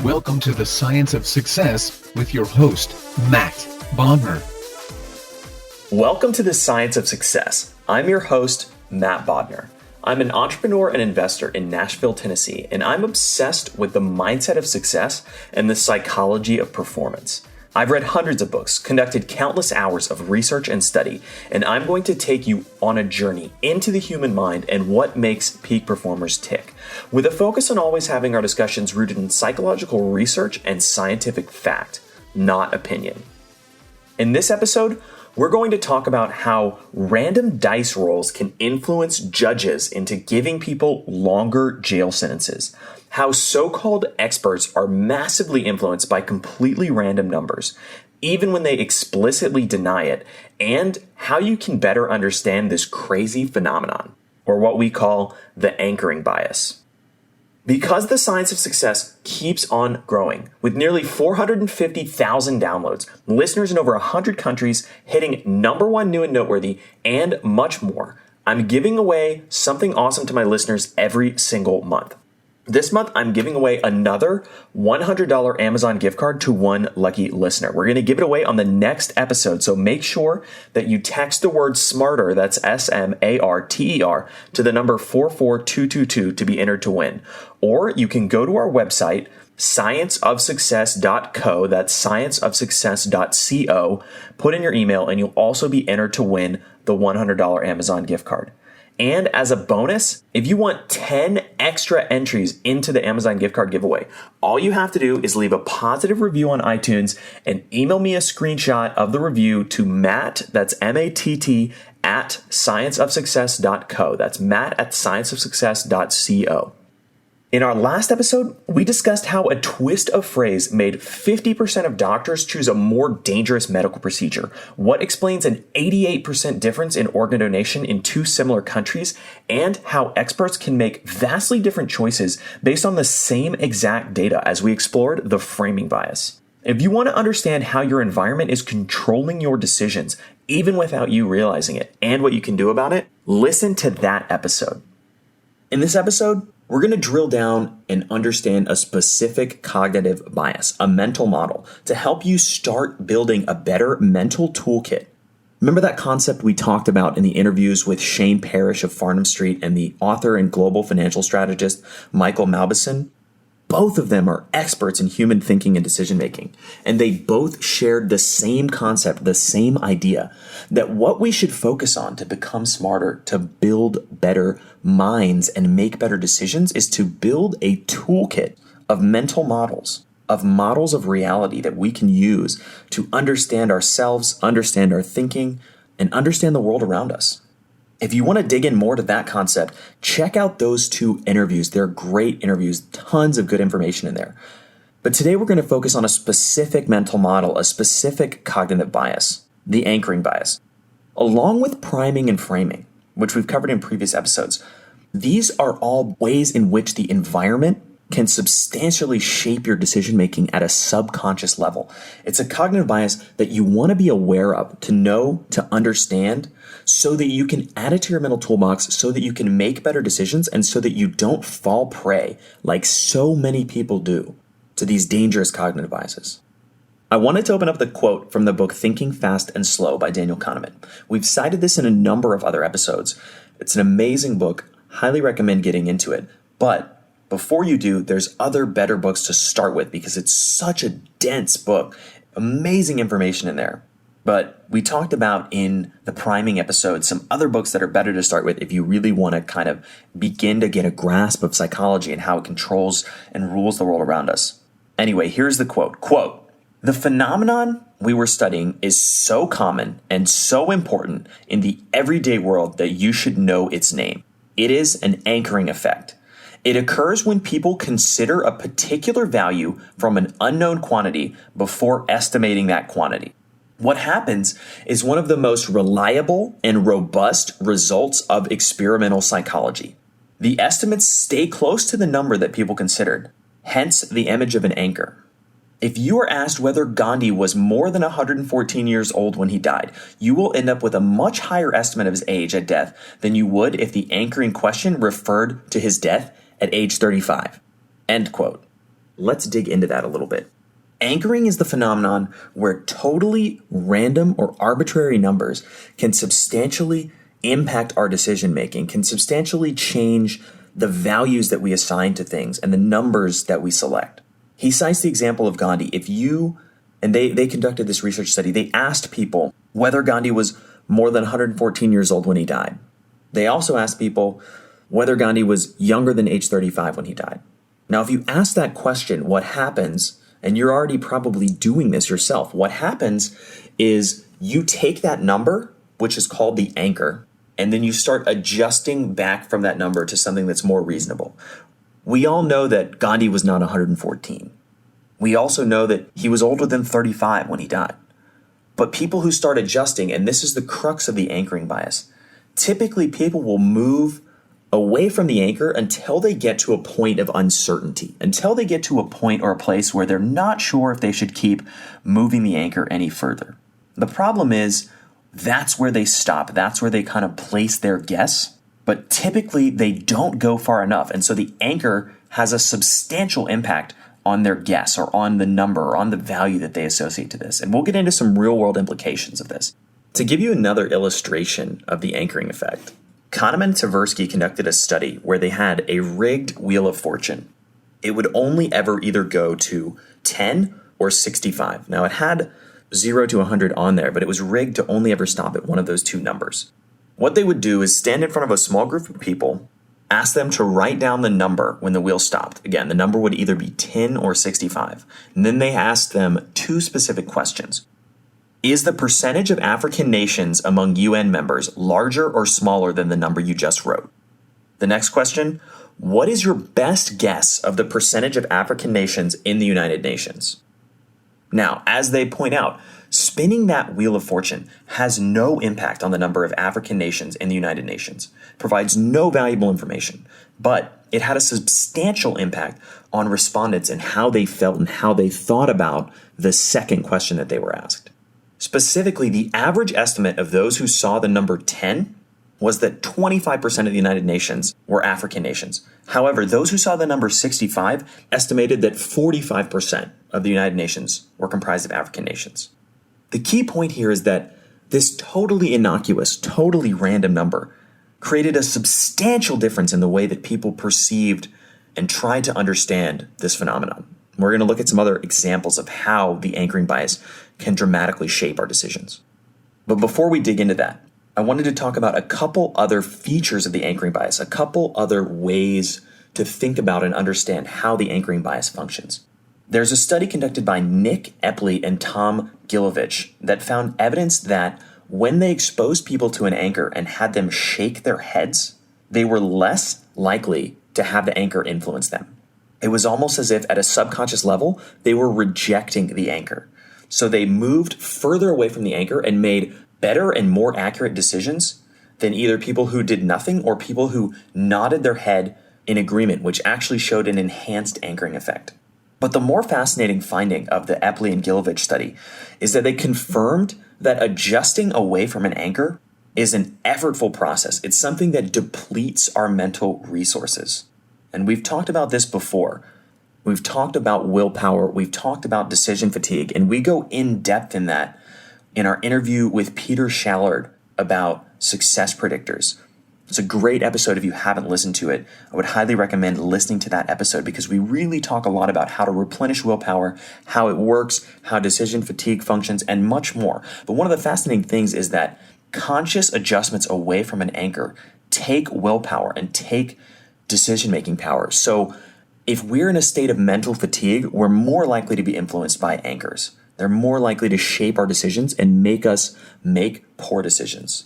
Welcome to the Science of Success with your host, Matt Bodmer. Welcome to the Science of Success. I'm your host, Matt Bodmer. I'm an entrepreneur and investor in Nashville, Tennessee, and I'm obsessed with the mindset of success and the psychology of performance. I've read hundreds of books, conducted countless hours of research and study, and I'm going to take you on a journey into the human mind and what makes peak performers tick, with a focus on always having our discussions rooted in psychological research and scientific fact, not opinion. In this episode, we're going to talk about how random dice rolls can influence judges into giving people longer jail sentences, how so-called experts are massively influenced by completely random numbers, even when they explicitly deny it, and how you can better understand this crazy phenomenon, or what we call the anchoring bias. Because the Science of Success keeps on growing, with nearly 450,000 downloads, listeners in over 100 countries, hitting #1 new and noteworthy, and much more, I'm giving away something awesome to my listeners every single month. This month, I'm giving away another $100 Amazon gift card to one lucky listener. We're going to give it away on the next episode, so make sure that you text the word SMARTER, that's SMARTER, to the number 44222 to be entered to win. Or you can go to our website, scienceofsuccess.co, that's scienceofsuccess.co, put in your email, and you'll also be entered to win the $100 Amazon gift card. And as a bonus, if you want 10 extra entries into the Amazon gift card giveaway, all you have to do is leave a positive review on iTunes and email me a screenshot of the review to Matt, that's M-A-T-T, at scienceofsuccess.co. That's Matt at scienceofsuccess.co. In our last episode, we discussed how a twist of phrase made 50% of doctors choose a more dangerous medical procedure, what explains an 88% difference in organ donation in two similar countries, and how experts can make vastly different choices based on the same exact data as we explored the framing bias. If you want to understand how your environment is controlling your decisions, even without you realizing it, and what you can do about it, listen to that episode. In this episode, we're going to drill down and understand a specific cognitive bias, a mental model, to help you start building a better mental toolkit. Remember that concept we talked about in the interviews with Shane Parrish of Farnham Street and the author and global financial strategist Michael Mauboussin? Both of them are experts in human thinking and decision making, and they both shared the same concept, the same idea, that what we should focus on to become smarter, to build better minds and make better decisions, is to build a toolkit of mental models, of reality that we can use to understand ourselves, understand our thinking, and understand the world around us. If you want to dig in more to that concept, check out those two interviews. They're great interviews, tons of good information in there. But today we're going to focus on a specific mental model, a specific cognitive bias, the anchoring bias. Along with priming and framing, which we've covered in previous episodes, these are all ways in which the environment can substantially shape your decision-making at a subconscious level. It's a cognitive bias that you want to be aware of, to know, to understand, so that you can add it to your mental toolbox, so that you can make better decisions, and so that you don't fall prey, like so many people do, to these dangerous cognitive biases. I wanted to open up the quote from the book Thinking Fast and Slow by Daniel Kahneman. We've cited this in a number of other episodes. It's an amazing book. Highly recommend getting into it. But before you do, there's other better books to start with because it's such a dense book. Amazing information in there. But we talked about in the priming episode some other books that are better to start with if you really want to kind of begin to get a grasp of psychology and how it controls and rules the world around us. Anyway, here's the quote. Quote, "The phenomenon we were studying is so common and so important in the everyday world that you should know its name. It is an anchoring effect. It occurs when people consider a particular value from an unknown quantity before estimating that quantity. What happens is one of the most reliable and robust results of experimental psychology. The estimates stay close to the number that people considered, hence the image of an anchor. If you are asked whether Gandhi was more than 114 years old when he died, you will end up with a much higher estimate of his age at death than you would if the anchoring question referred to his death at age 35. End quote. Let's dig into that a little bit. Anchoring is the phenomenon where totally random or arbitrary numbers can substantially impact our decision making, can substantially change the values that we assign to things and the numbers that we select. He cites the example of Gandhi. They conducted this research study. They asked people whether Gandhi was more than 114 years old when he died. They also asked people whether Gandhi was younger than age 35 when he died. Now, if you ask that question, what happens, and you're already probably doing this yourself, what happens is you take that number, which is called the anchor, and then you start adjusting back from that number to something that's more reasonable. We all know that Gandhi was not 114. We also know that he was older than 35 when he died. But people who start adjusting, and this is the crux of the anchoring bias, typically people will move away from the anchor until they get to a point of uncertainty, until they get to a point or a place where they're not sure if they should keep moving the anchor any further. The problem is that's where they stop. That's where they kind of place their guess. But typically they don't go far enough. And so the anchor has a substantial impact on their guess or on the number or on the value that they associate to this. And we'll get into some real world implications of this. To give you another illustration of the anchoring effect, Kahneman and Tversky conducted a study where they had a rigged wheel of fortune. It would only ever either go to 10 or 65. Now it had 0 to 100 on there, but it was rigged to only ever stop at one of those two numbers. What they would do is stand in front of a small group of people, ask them to write down the number when the wheel stopped. Again, the number would either be 10 or 65. And then they asked them two specific questions. Is the percentage of African nations among UN members larger or smaller than the number you just wrote? The next question, what is your best guess of the percentage of African nations in the United Nations? Now, as they point out, spinning that wheel of fortune has no impact on the number of African nations in the United Nations, provides no valuable information, but it had a substantial impact on respondents and how they felt and how they thought about the second question that they were asked. Specifically, the average estimate of those who saw the number 10 was that 25% of the United Nations were African nations. However, those who saw the number 65 estimated that 45% of the United Nations were comprised of African nations. The key point here is that this totally innocuous, totally random number created a substantial difference in the way that people perceived and tried to understand this phenomenon. We're going to look at some other examples of how the anchoring bias can dramatically shape our decisions. But before we dig into that, I wanted to talk about a couple other features of the anchoring bias, a couple other ways to think about and understand how the anchoring bias functions. There's a study conducted by Nick Epley and Tom Gilovich that found evidence that when they exposed people to an anchor and had them shake their heads, they were less likely to have the anchor influence them. It was almost as if at a subconscious level, they were rejecting the anchor. So they moved further away from the anchor and made better and more accurate decisions than either people who did nothing or people who nodded their head in agreement, which actually showed an enhanced anchoring effect. But the more fascinating finding of the Epley and Gilovich study is that they confirmed that adjusting away from an anchor is an effortful process. It's something that depletes our mental resources. And we've talked about this before. We've talked about willpower. We've talked about decision fatigue. And we go in depth in that in our interview with Peter Shallard about success predictors. It's a great episode if you haven't listened to it. I would highly recommend listening to that episode because we really talk a lot about how to replenish willpower, how it works, how decision fatigue functions, and much more. But one of the fascinating things is that conscious adjustments away from an anchor take willpower and take decision-making power. So if we're in a state of mental fatigue, we're more likely to be influenced by anchors. They're more likely to shape our decisions and make us make poor decisions.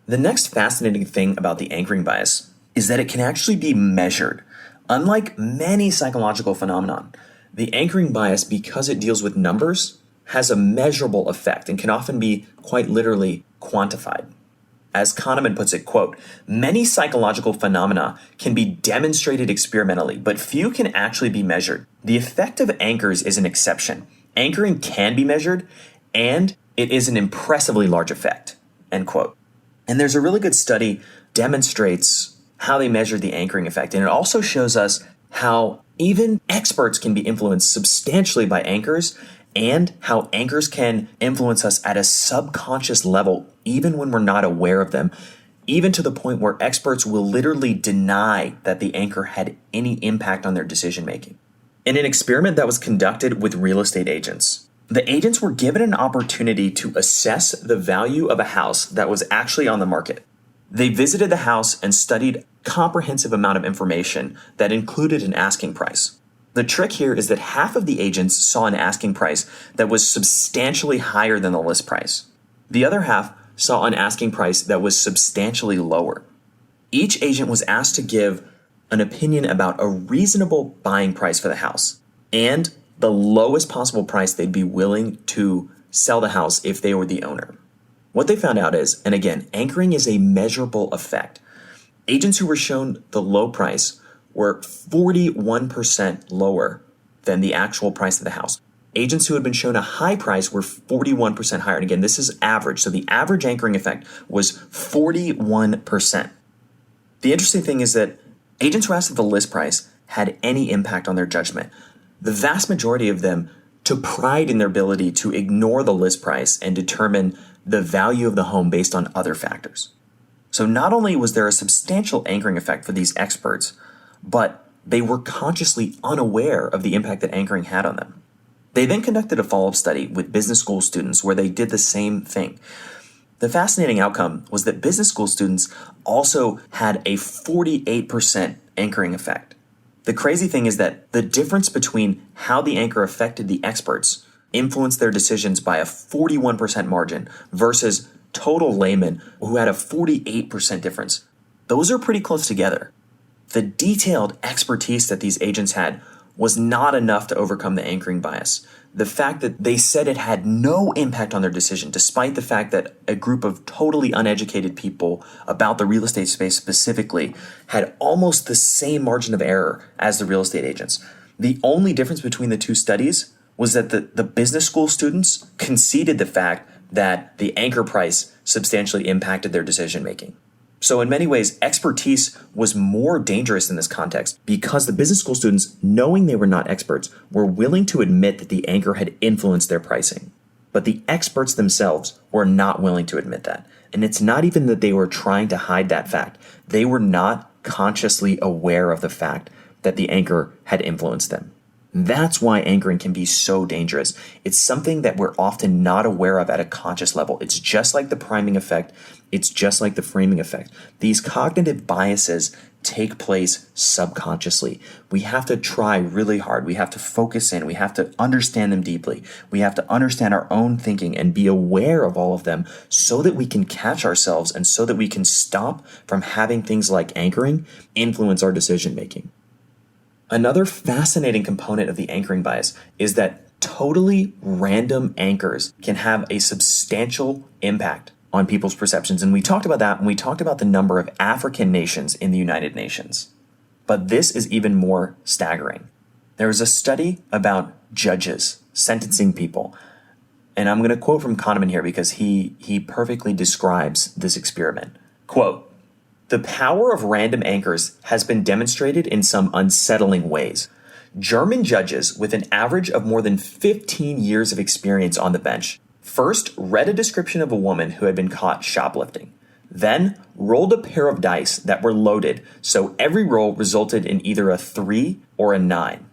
The next fascinating thing about the anchoring bias is that it can actually be measured. Unlike many psychological phenomena, the anchoring bias, because it deals with numbers, has a measurable effect and can often be quite literally quantified. As Kahneman puts it, quote, many psychological phenomena can be demonstrated experimentally, but few can actually be measured. The effect of anchors is an exception. Anchoring can be measured, and it is an impressively large effect, end quote. And there's a really good study demonstrates how they measure the anchoring effect. And it also shows us how even experts can be influenced substantially by anchors, and how anchors can influence us at a subconscious level, even when we're not aware of them, even to the point where experts will literally deny that the anchor had any impact on their decision making. In an experiment that was conducted with real estate agents, the agents were given an opportunity to assess the value of a house that was actually on the market. They visited the house and studied a comprehensive amount of information that included an asking price. The trick here is that half of the agents saw an asking price that was substantially higher than the list price. The other half saw an asking price that was substantially lower. Each agent was asked to give an opinion about a reasonable buying price for the house and the lowest possible price they'd be willing to sell the house if they were the owner. What they found out is, and again, anchoring is a measurable effect. Agents who were shown the low price were 41% lower than the actual price of the house. Agents who had been shown a high price were 41% higher. And again, this is average. So the average anchoring effect was 41%. The interesting thing is that agents who asked if the list price had any impact on their judgment. The vast majority of them took pride in their ability to ignore the list price and determine the value of the home based on other factors. So not only was there a substantial anchoring effect for these experts, but they were consciously unaware of the impact that anchoring had on them. They then conducted a follow-up study with business school students where they did the same thing. The fascinating outcome was that business school students also had a 48% anchoring effect. The crazy thing is that the difference between how the anchor affected the experts influenced their decisions by a 41% margin versus total laymen who had a 48% difference. Those are pretty close together. The detailed expertise that these agents had was not enough to overcome the anchoring bias. The fact that they said it had no impact on their decision, despite the fact that a group of totally uneducated people about the real estate space specifically had almost the same margin of error as the real estate agents. The only difference between the two studies was that the business school students conceded the fact that the anchor price substantially impacted their decision making. So in many ways, expertise was more dangerous in this context because the business school students, knowing they were not experts, were willing to admit that the anchor had influenced their pricing. But the experts themselves were not willing to admit that. And it's not even that they were trying to hide that fact. They were not consciously aware of the fact that the anchor had influenced them. That's why anchoring can be so dangerous. It's something that we're often not aware of at a conscious level. It's just like the priming effect. It's just like the framing effect. These cognitive biases take place subconsciously. We have to try really hard. We have to focus in. We have to understand them deeply. We have to understand our own thinking and be aware of all of them so that we can catch ourselves and so that we can stop from having things like anchoring influence our decision making. Another fascinating component of the anchoring bias is that totally random anchors can have a substantial impact on people's perceptions. And we talked about that when we talked about the number of African nations in the United Nations. But this is even more staggering. There was a study about judges sentencing people. And I'm going to quote from Kahneman here because he perfectly describes this experiment. Quote, "The power of random anchors has been demonstrated in some unsettling ways. German judges with an average of more than 15 years of experience on the bench first read a description of a woman who had been caught shoplifting, then rolled a pair of dice that were loaded so every roll resulted in either a 3 or a 9.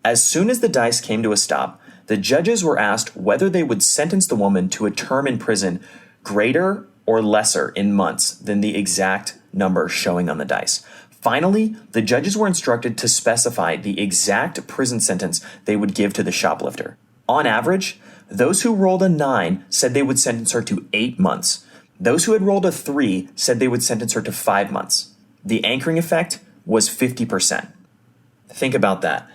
As soon as the dice came to a stop, the judges were asked whether they would sentence the woman to a term in prison greater or lesser in months than the exact number showing on the dice. Finally, the judges were instructed to specify the exact prison sentence they would give to the shoplifter. On average, those who rolled a 9 said they would sentence her to 8 months. Those who had rolled a 3 said they would sentence her to 5 months. The anchoring effect was 50%. Think about that.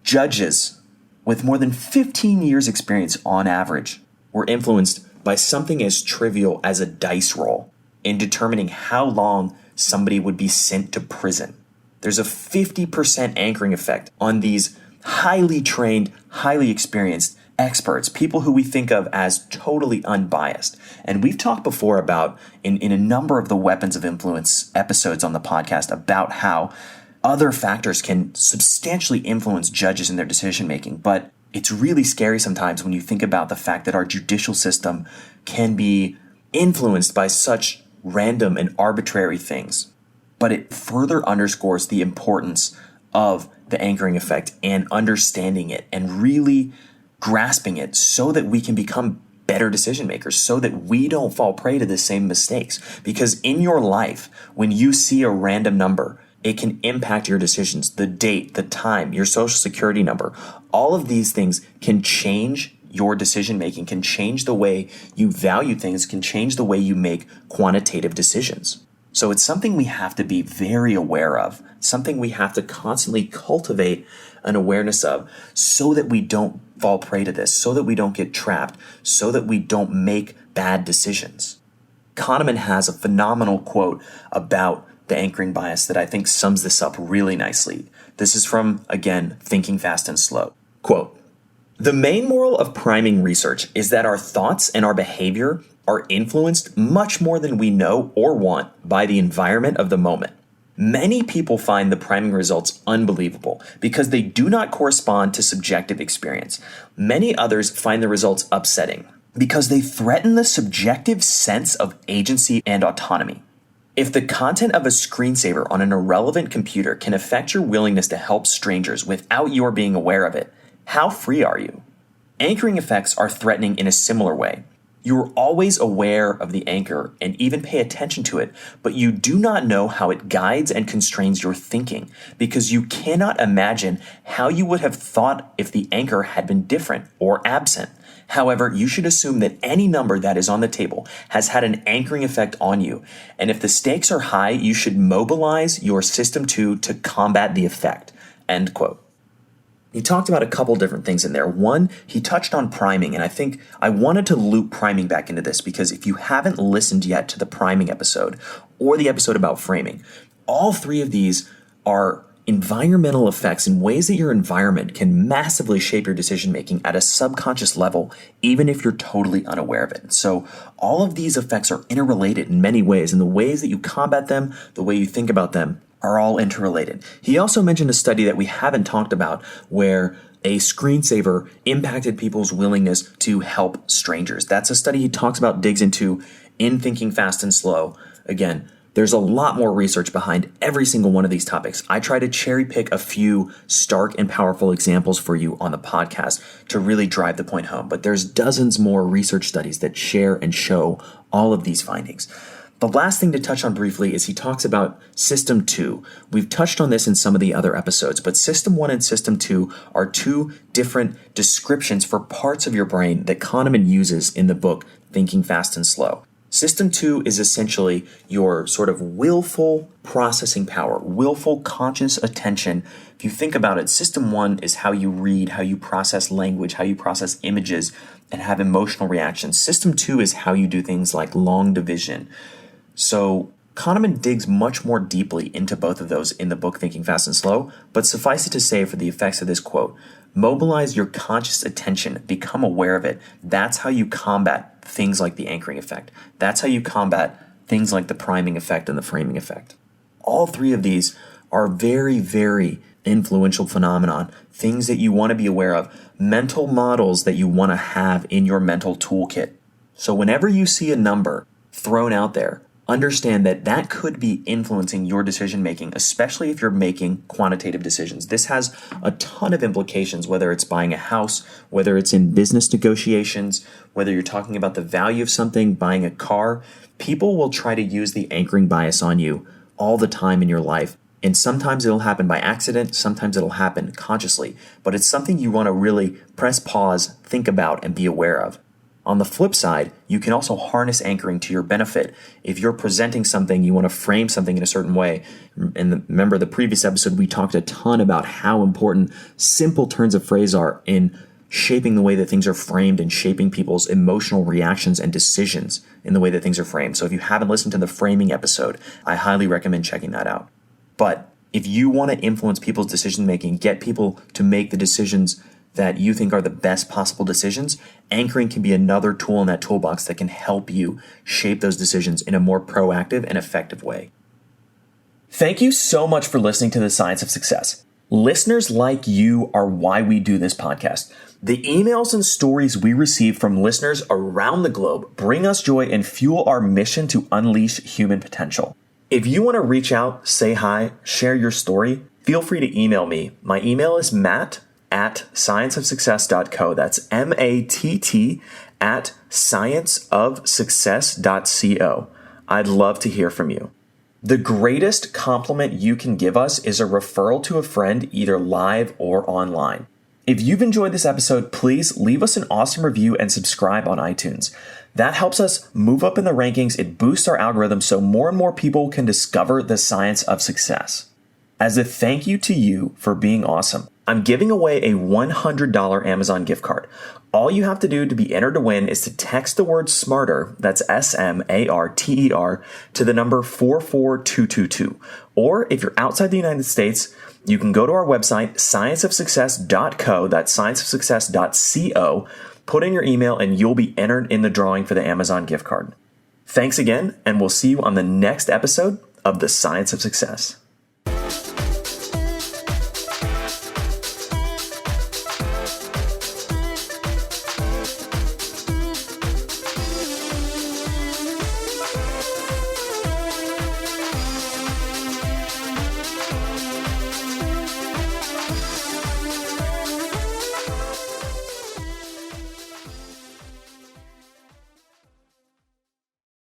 Judges with more than 15 years experience on average were influenced by something as trivial as a dice roll in determining how long somebody would be sent to prison. There's a 50% anchoring effect on these highly trained, highly experienced experts, people who we think of as totally unbiased. And we've talked before about, in a number of the weapons of influence episodes on the podcast, about how other factors can substantially influence judges in their decision making, but it's really scary sometimes when you think about the fact that our judicial system can be influenced by such random and arbitrary things. But it further underscores the importance of the anchoring effect and understanding it and really grasping it so that we can become better decision makers, so that we don't fall prey to the same mistakes. Because in your life, when you see a random number, it can impact your decisions, the date, the time, your social security number. All of these things can change your decision making, can change the way you value things, can change the way you make quantitative decisions. So it's something we have to be very aware of, something we have to constantly cultivate an awareness of so that we don't fall prey to this, so that we don't get trapped, so that we don't make bad decisions. Kahneman has a phenomenal quote about the anchoring bias that I think sums this up really nicely. This is from, again, Thinking Fast and Slow. Quote, "The main moral of priming research is that our thoughts and our behavior are influenced much more than we know or want by the environment of the moment. Many people find the priming results unbelievable because they do not correspond to subjective experience. Many others find the results upsetting because they threaten the subjective sense of agency and autonomy. If the content of a screensaver on an irrelevant computer can affect your willingness to help strangers without your being aware of it, how free are you? Anchoring effects are threatening in a similar way. You are always aware of the anchor and even pay attention to it, but you do not know how it guides and constrains your thinking because you cannot imagine how you would have thought if the anchor had been different or absent. However, you should assume that any number that is on the table has had an anchoring effect on you, and if the stakes are high, you should mobilize your system to combat the effect." End quote. He talked about a couple different things in there. One, he touched on priming, and I think I wanted to loop priming back into this because if you haven't listened yet to the priming episode or the episode about framing, all three of these are environmental effects in ways that your environment can massively shape your decision making at a subconscious level, even if you're totally unaware of it. So all of these effects are interrelated in many ways, and the ways that you combat them, the way you think about them, are all interrelated. He also mentioned a study that we haven't talked about where a screensaver impacted people's willingness to help strangers. That's a study he talks about, digs into in Thinking Fast and Slow. Again, there's a lot more research behind every single one of these topics. I try to cherry pick a few stark and powerful examples for you on the podcast to really drive the point home. But there's dozens more research studies that share and show all of these findings. The last thing to touch on briefly is he talks about System 2. We've touched on this in some of the other episodes, but System 1 and System 2 are two different descriptions for parts of your brain that Kahneman uses in the book Thinking Fast and Slow. System 2 is essentially your sort of willful processing power, willful conscious attention. If you think about it, System 1 is how you read, how you process language, how you process images, and have emotional reactions. System 2 is how you do things like long division. So Kahneman digs much more deeply into both of those in the book Thinking Fast and Slow, but suffice it to say for the effects of this quote, mobilize your conscious attention, become aware of it. That's how you combat things like the anchoring effect. That's how you combat things like the priming effect and the framing effect. All three of these are very, very influential phenomenon, things that you want to be aware of, mental models that you want to have in your mental toolkit. So whenever you see a number thrown out there, understand that that could be influencing your decision making, especially if you're making quantitative decisions. This has a ton of implications, whether it's buying a house, whether it's in business negotiations, whether you're talking about the value of something, buying a car. People will try to use the anchoring bias on you all the time in your life. And sometimes it'll happen by accident, sometimes it'll happen consciously, but it's something you want to really press pause, think about, and be aware of. On the flip side, you can also harness anchoring to your benefit. If you're presenting something, you want to frame something in a certain way. And remember the previous episode, we talked a ton about how important simple turns of phrase are in shaping the way that things are framed and shaping people's emotional reactions and decisions in the way that things are framed. So if you haven't listened to the framing episode, I highly recommend checking that out. But if you want to influence people's decision making, get people to make the decisions that you think are the best possible decisions, anchoring can be another tool in that toolbox that can help you shape those decisions in a more proactive and effective way. Thank you so much for listening to The Science of Success. Listeners like you are why we do this podcast. The emails and stories we receive from listeners around the globe bring us joy and fuel our mission to unleash human potential. If you want to reach out, say hi, share your story, feel free to email me. My email is matt@scienceofsuccess.co. That's matt@scienceofsuccess.co. I'd love to hear from you. The greatest compliment you can give us is a referral to a friend, either live or online. If you've enjoyed this episode, please leave us an awesome review and subscribe on iTunes. That helps us move up in the rankings. It boosts our algorithm so more and more people can discover the science of success. As a thank you to you for being awesome, I'm giving away a $100 Amazon gift card. All you have to do to be entered to win is to text the word SMARTER, that's SMARTER, to the number 44222. Or if you're outside the United States, you can go to our website, scienceofsuccess.co, that's scienceofsuccess.co, put in your email, and you'll be entered in the drawing for the Amazon gift card. Thanks again, and we'll see you on the next episode of The Science of Success.